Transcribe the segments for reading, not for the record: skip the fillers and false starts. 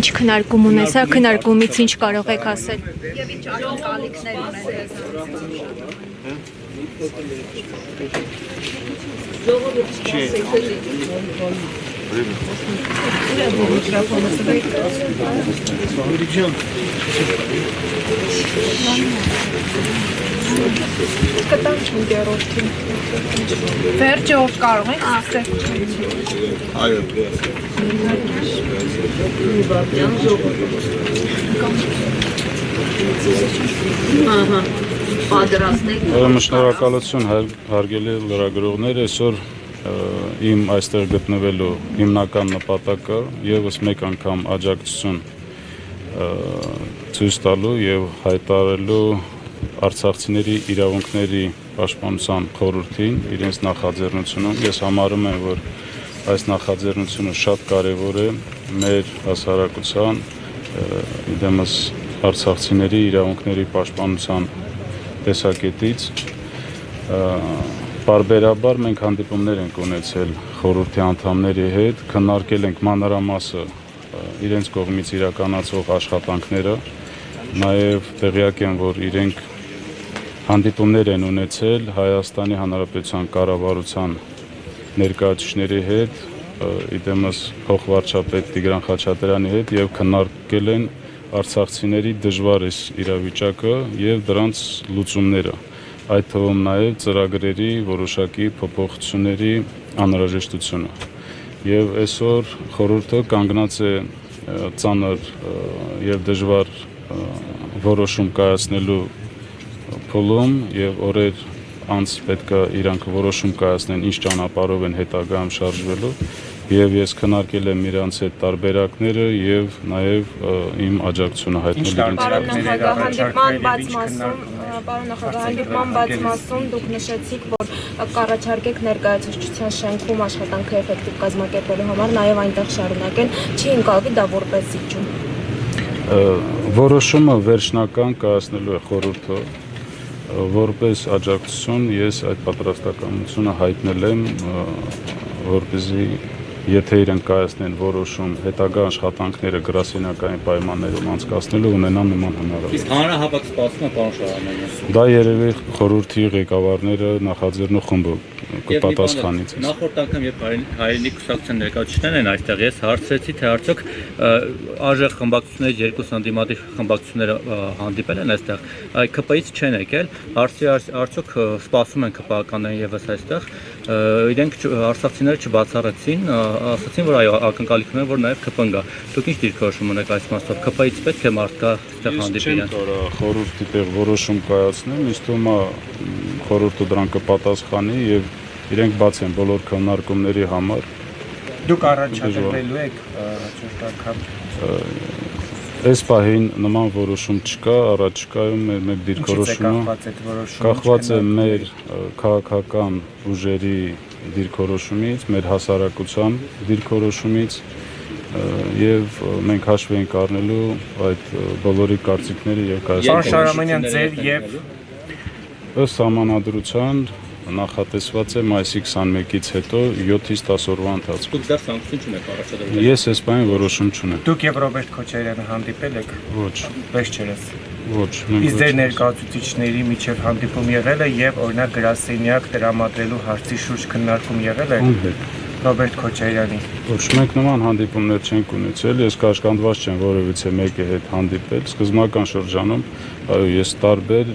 Ինչ քննարկում ունես, հա, քննարկումից ինչ կարող եք ասել։ Եվ ինչ ակնկալիքներ ունես։ Վերջը ով կարող եք ասել։ Այո։ Ահա, պատրաստեք։ Ուրեմն շնորհակալություն հարգելի լրագրողներ, այսօր իմ այստեղ գտնվելու հիմնական նպատակը եւս մեկ անգամ աջակցություն ցույց տալու եւ հայտարարելու արցախցիների իրավունքների պաշտպանության խորհրդին իրենց նախաձեռնությունում։ Ես համարում եմ, որ այս նախաձեռնությունը շատ կարևոր է մեր հասարակության իդեմս արցախցիների իրավունքների պաշտպանության տեսակետից Պարբերաբար մենք հանդիպումներ ենք ունեցել խորհրդի անդամների հետ, քննարկել ենք մանրամասը իրենց կողմից իրականացվող աշխատանքները, նաև տեղյակ եմ, որ իրենք հանդիպումներ են ունեցել Հայաստանի Հանրապետության կառավարության ներկայացուցիչների հետ, իդեմս փոխվարչապետ Տիգրան Խաչատրյանի հետ եւ քննարկել են արցախցիների դժվար իրավիճակը եւ դրանց լուծումները։ Այդ թվում նաև ծրագրերի որոշակի փոփոխությունների անհրաժեշտությունը։ Եվ այսօր խորհուրդը կանգնած է ծանր եւ դժվար որոշում կայացնելու փուլում եւ օրեր անց պետք է իրանք որոշում կայացնեն ինչ ճանապարհով են հետագայում շարժվելու եւ ես քննարկել եմ իրանց հետ տարբերակները եւ նաեւ իմ աջակցությունը հայտնել Պարոն նախագահ, հանդիպման բաց մասում դուք նշեցիք, որ կառաջարկեք ներկայացուցչության շենքում աշխատանքը էֆեկտիվ կազմակերպելու համար, նաև այնտեղ շարունակեն, չի ընկալվի դա որպես զիջում։ Որոշումը վերջնական կայացնելու է խորհուրդը, որպես աջակցություն ես այդ պատրաստակամությունը հայտնել եմ, որպեսզի եթե իրենք կայացնեն որոշում հետագա աշխատանքները գրասենյակային պայմաններում անցկացնելու ունենան նման հնարավորություն։ Իսկ հանրահավաք սպասում է պարոն Շահյանյան։ Դա երևի խորհրդի ղեկավարները նախաձեռնող խումբը կպատասխանի։ Նախորդ անգամ երբ հայրենիք կուսակցության ներկայացուցիչներն են այստեղ, ես հարցրեցի, թե արդյոք ԱԺ խմբակցությունների երկու ընդդիմադիր խմբակցությունները հանդիպել են այստեղ, ԿՊ-ից չեն եկել, արդյոք սպասում են ԿՊ-ականներին եւս այստեղ, իրենք արցախցիները չբացառեցին, ասացին, որ այո, ակնկալիք ունեն, որ նաև ԿՊ-ն գա։ Դուք ինչ դիրքորոշում ունեք այս մասով, ԿՊ-ից պետք է մարդկա այստեղ հանդիպի իրեն։ Խորհրդի տեղ որոշում կայացնեմ, ինձ թվում է խորհուրդը դրան կպատասխանի եւ իրենք բաց են բոլոր քննարկումների համար։ Դուք առաջադրվելու եք հաջորդ անգամ։ Այս պահին նման որոշում չկա, առաջիկայում մեր դիրքորոշումը կախված է մեր քաղաքական ուժերի դիրքորոշումից, մեր հասարակության դիրքորոշումից եւ մենք հաշվի ենք առնելու այդ բոլորի կարծիքները եւ կայացնելու։ Պարոն Շահրամանյան, ձեր եւ ըստ համանadrության նախատեսված է մայիսի 21-ից հետո 7-ից 10 օրվա ընթացքում։ Դուք դեռ սանկցիոն չունեք առաջադրվել։ Ես այս բանը որոշում չունեմ։ Դուք եւ Ռոբերտ Քոչարյանը հանդիպել եք։ Ոչ։ Վերջերս։ Ոչ։ Իսկ ձեր ներկայացուցիչների միջև հանդիպում եղել է եւ օրինակ գրասենյակ տրամադրելու հարցի շուրջ քննարկում եղել է։ Ռոբերտ Քոչարյանի։ Ոչ, մենք նման հանդիպումներ չենք ունեցել, ես կաշկանդված չեմ որևիցե մեկի հետ հանդիպել, սկզբնական շրջանում, այո, ես տարբեր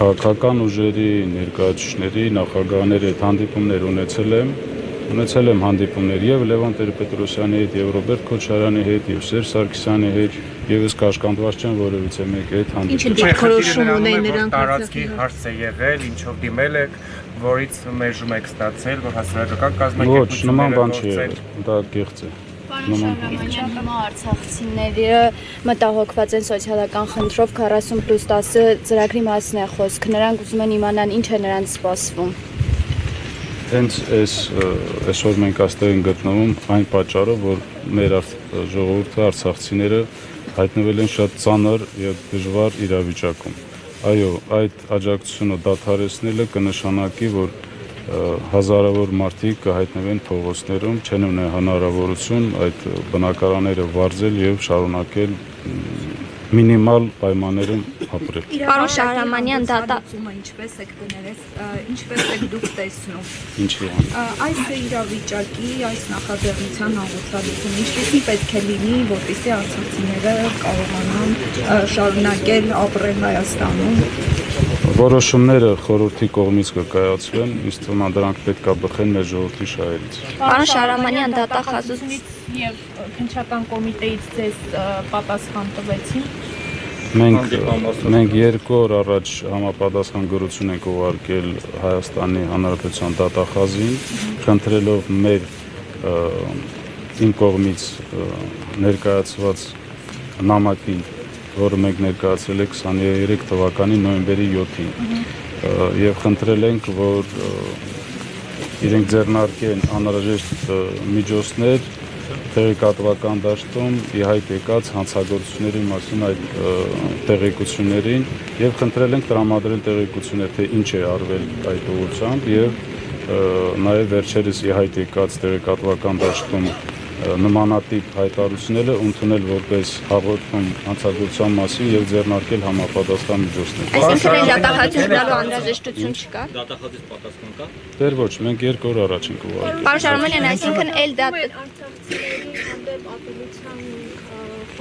քաղաքական ուժերի ներկայացուցիչների, նախագահների հետ հանդիպումներ ունեցել եմ հանդիպումներ եւ Լևոն Տեր-Պետրոսյանի հետ, եւ Ռոբերտ Քոչարյանի հետ, եւ Սերժ Սարգսյանի հետ, եւ ես կաշկանդված չեմ որևիցե մեկի հետ հանդիպել։ Ինչ դիրքորոշում ունեն նրանք տարածքի հարց է եղել, ինչով դիմել եք, որից մերժում եք ստացել, որ հասարակական կազմակերպությունները։ Ոչ, նման բան չի եղել, դա կեղծ է։ Պարոն Շահրամանյան, հիմա արցախցիները մտահոգված են սոցիալական խնդրով 40+10 ծրագրի մասն է խոսք, նրանք ուզում են իմանալ ինչ է նրանց սպասվում։ Հենց այսօր մենք այստեղ ենք գտնվում այն պատճառով, որ մեր ժողովուրդը արցախցիները հայտնվել են շատ ծանր եւ դժվար իրավիճակում։ Այո, այդ աջակցությունը դադարեցնելը կնշանակի, որ հազարավոր մարդիկ կհայտնվեն փողոցներում, չեն ունեն հնարավորություն այդ բնակարանները վարձել եւ շարունակել մինիմալ պայմաններում ապրել։ Պարոն Շահրամանյան, ինչպես եք կներես, ինչպես եք դուք տեսնում։ Ինչի՞ Այս իրավիճակի, այս նախաձեռնության հաղորդալիքում ինչպեսի պետք է լինի, որպեսզի արցախցիները կարողանան շարունակել ապրել Հայաստանում։ Որոշումները խորհրդի կողմից կկայացվեն, ինձ թվում է դրանք պետք է բխեն մեր ժողովրդի շահերից։ Պարոն Շահրամանյան, դատախազությունից եւ քննչական կոմիտեից ձեզ պատասխան տվեցին։ Մենք 2 օր առաջ համապատասխան գրություն ենք ուղարկել Հայաստանի Հանրապետության դատախազին, խնդրելով իմ կողմից ներկայացված նամակի, որը մենք ներկայացրել ենք 23 թվականի նոյեմբերի 7-ին եւ խնդրել ենք, որ իրենք ձեռնարկեն անհրաժեշտ միջոցներ տեղեկատվական դաշտում ի հայտ եկած հանցագործությունների մասին այդ տեղեկություններին եւ խնդրել ենք տրամադրել տեղեկություններ, թե ինչ է արվել այդ ուղղությամբ եւ նաեւ վերջերս ի հայտ եկած տեղեկատվական դաշտում նմանատիպ հայտարարությունները ընդունել որպես հաղորդում հանցագործության մասին եւ ձեռնարկել համապատասխան միջոցներ։ Այսինքն դատախազություն գնալու անհրաժեշտություն չկա։ Դատախազից պատասխան կա։ Դեռ ոչ, մենք 2 օր առաջ ենք ուղարկել։ Պարոն Շահրամանյան, այսինքն էլ դա արցախցիների հանդեպ ապելության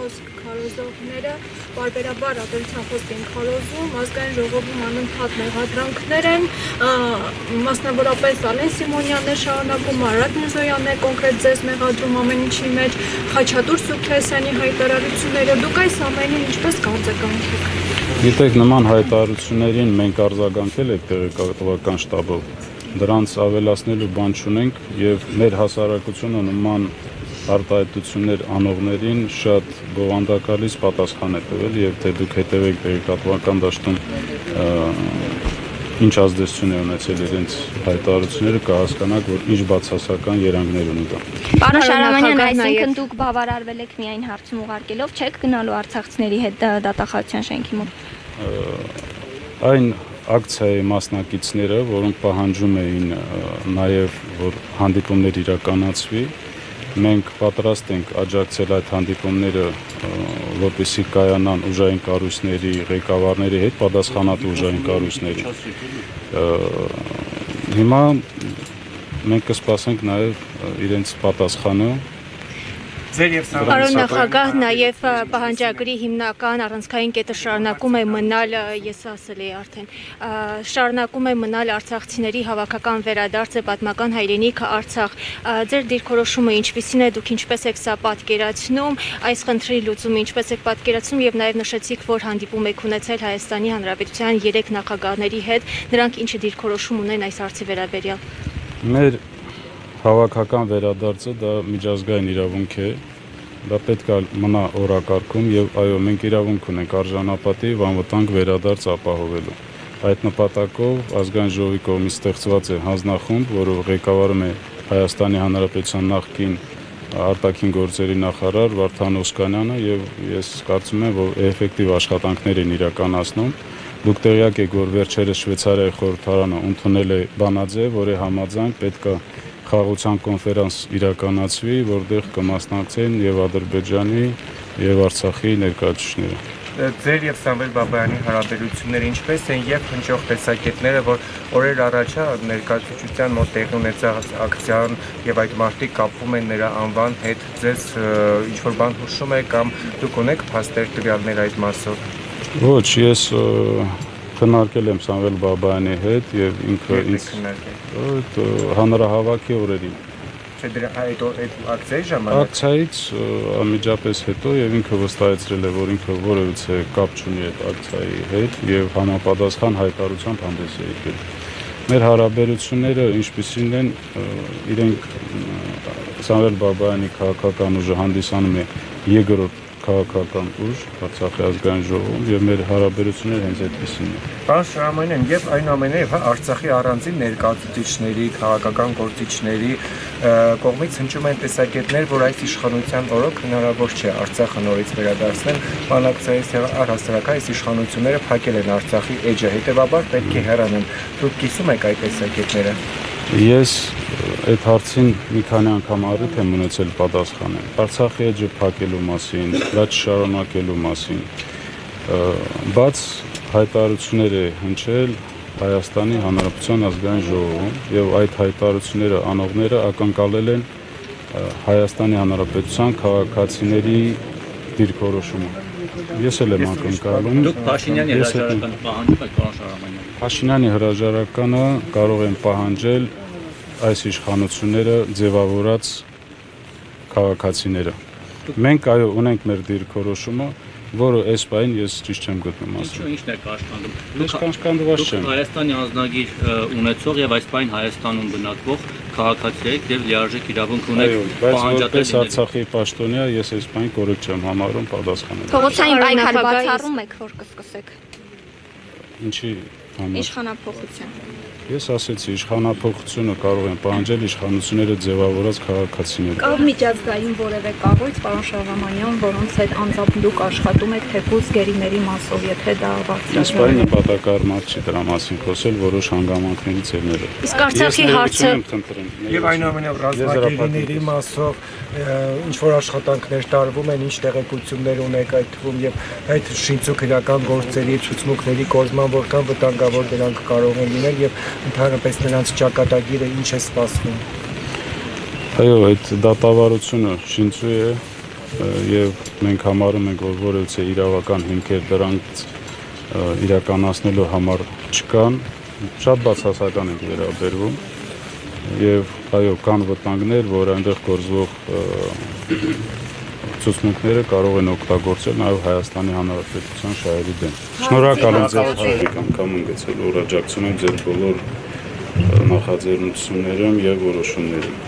խոսք քարոզողները բարբերաբար ապելության խոսք են քարոզում, ազգային ժողովում անընդհատ մեղադրանքներ են, մասնավորապես Ալեն Սիմոնյանն է շարունակում, Արադ Միրզոյանն է կոնկրետ ձեզ մեղադրում ամեն ինչի մեջ, Խաչատուր Սուքեսյանի հայտարարությունները, դուք այս ամենին ինչպես կարձագանքեք։ Գիտեք, նման հայտարարություններին մենք արձագանքել ենք տեղեկատվական շտաբով, դրանց ավելացնելու բան չունենք եւ մեր հասարակությունը նման արտահայտություններ անողներին շատ բովանդակալից պատասխան է տվել եւ թե դուք հետեւեք տեղեկատվական դաշտում ինչ ազդեցություն է ունեցել իրենց հայտարարությունները, կհասկանաք, որ ինչ բացասական երանգներ ունի դա։ Պարոն Շահրամանյան, այսինքն դուք բավարարվել եք միայն հարցում ուղարկելով, չեք գնալու արցախցիների հետ դատախազության շենքի մոտ։ Այն ակցիայի մասնակիցները, որոնք պահանջում էին նաեւ որ հանդիպումներ իրականացվի, մենք պատրաստ ենք աջակցել այդ հանդիպումները, որպեսզի կայանան ուժային կառույցների ղեկավարների հետ, պատասխանատու ուժային կառույցների։ Հիմա մենք կսպասենք նաև իրենց պատասխանը։ Պարոն նախագահ, նաև պահանջագրի հիմնական առանցքային կետը շարունակում է մնալ, ես ասել էի արդեն, շարունակում է մնալ արցախցիների հավաքական վերադարձը պատմական հայրենիքը Արցախ։ Ձեր դիրքորոշումը ինչպիսին է, դուք ինչպես եք սա պատկերացնում, այս խնդրի լուծումը ինչպես եք պատկերացնում եւ նաև նշեցիք, որ հանդիպում եք ունեցել Հայաստանի Հանրապետության 3 նախագահների հետ, նրանք ինչ դիրքորոշում ունեն այս հարցի վերաբերյալ։ Մեր հավաքական վերադարձը դա միջազգային իրավունք է, դա պետք է մնա օրակարգում եւ այո, մենք իրավունք ունենք արժանապատիվ անվտանգ վերադարձ ապահովելու։ Այդ նպատակով ազգային ժողովի կողմից ստեղծված է հանձնախումբ, որը ղեկավարում է Հայաստանի Հանրապետության նախկին արտաքին գործերի նախարար Վարդան Օսկանյանը եւ ես կարծում եմ, որ էֆեկտիվ աշխատանքներ են իրականացնում։ Դուք տեղյակ եք, որ վերջերս Շվեյցարիայի խորհրդարանը ընդունել է բանաձև, որի համաձայն պետք է խաղաղության կոնֆերանս իրականացվի, որտեղ կմասնակցեն եւ Ադրբեջանի եւ Արցախի ներկայացուցիչները։ Ձեր եւ Սամվել Բաբայանի հարաբերությունները ինչպես են եւ հնչող տեսակետները, որ օրեր առաջ ներկայացուցչության մոտ տեղի ունեցած ակցիան եւ այդ մարդիկ կապվում են նրա անվան հետ, ձեզ ինչ որ բան հուշում է կամ դուք ունեք փաստեր տվյալներ այդ մասով։ Ոչ, ես քննարկել եմ Սամվել Բաբայանի հետ եւ ինքը ինձ հանրահավաքի օրերին։ Չէ, դրա այդ ակցիայի ժամանակ։ Ակցիայից անմիջապես հետո եւ ինքը վստահեցրել է, որ ինքը որևիցե կապ չունի այդ ակցիայի հետ եւ համապատասխան հայտարարությամբ հանդես է եկել։ Մեր հարաբերությունները ինչպիսին են, իրենք Սամվել Բաբայանի քաղաքական ուժը հանդիսանում է երկրորդ քաղաքական ուժ Արցախի ազգային ժողովում եւ մեր հարաբերությունները հենց այդպեսին են։ Պարոն Շահրամանյան, եւ այնուամենայնիվ Արցախի առանձին ներկայացուցիչների, քաղաքական գործիչների կողմից հնչում են տեսակետներ, որ այս իշխանության օրոք հնարավոր չէ Արցախը նորից վերադարձնել, բանակցայից առհասարակ այս իշխանությունները փակել են Արցախի էջը, հետեւաբար պետք է հեռանան։ Դուք կիսում եք այդ տեսակետները։ Ես այդ հարցին մի քանի անգամ առիթ եմ ունեցել պատասխանել։ Արցախի էջը փակելու մասին, դա չշարունակելու մասին, բաց հայտարարություններ է հնչել Հայաստանի Հանրապետության ազգային ժողովում եւ այդ հայտարարությունները անողները ակնկալել են Հայաստանի Հանրապետության քաղաքացիների դիրքորոշումը։ Ես էլ եմ ակնկալում։ Դուք Փաշինյանի հրաժարականը պահանջում եք, պարոն Շարամանյան։ Փաշինյանի հրաժարականը կարող են պահանջել այս իշխանությունները ձևավորած քաղաքացիները։ Մենք այո ունենք մեր դիրքորոշումը, որը այս պահին ես ճիշտ չեմ գտնում ասել։ Ինչն է կաշկանդում։ Դուք կաշկանդված չեմ։ Հայաստանի անձնագիր ունեցող եւ այս պահին Հայաստանում բնակվող քաղաքացի եք եւ լիարժեք իրավունք ունեք պահանջատել Արցախի պաշտոնյա ես այս պահին կորեկտ չեմ համարում պատասխանել։ Փողոցային պայքար բացառում եք, որ կսկսեք Ինչի համար։ իշխանափոխության։ Ես ասեցի, իշխանափոխությունը կարող են պահանջել իշխանությունները ձևավորած քաղաքացիները։ Կա միջազգային որևէ կառույց, պարոն Շարամանյան, որոնց հետ անձամբ աշխատում եք թեկուզ գերիների մասով, եթե դա Ես պայն նպատակար մարդ չի դրա մասին խոսել որոշ հանգամանքներից ելնելով։ Իսկ Արցախի հարցը Եվ այնուամենայնիվ ռազմագերիների մասով ինչ որ աշխատանքներ տարվում են, ինչ տեղեկություններ ունեք այդ թվում եւ այդ շինծուկ իրական գործերի ցուցմունքների կողման որքան վտանգավոր դրանք կարող են լինել եւ ընդհանրապես նրանց ճակատագիրը ինչ է սպասվում։ Այո, այդ դատավարությունը շինծու է եւ մենք համարում ենք որ որևէ իրավական հիմքեր դրանց իրականացնելու համար չկան, շատ բացասական ենք վերաբերվում եւ այո կան վտանգներ, որ այնտեղ գործվող ցուցմունքները կարող են օգտագործել նաեւ Հայաստանի Հանրապետության շահերի դեմ։ Շնորհակալ եմ ձեզ հարցի անգամ ունեցել, ուրախացնում եմ ձեր բոլոր նախաձեռնություններում եւ որոշումներում։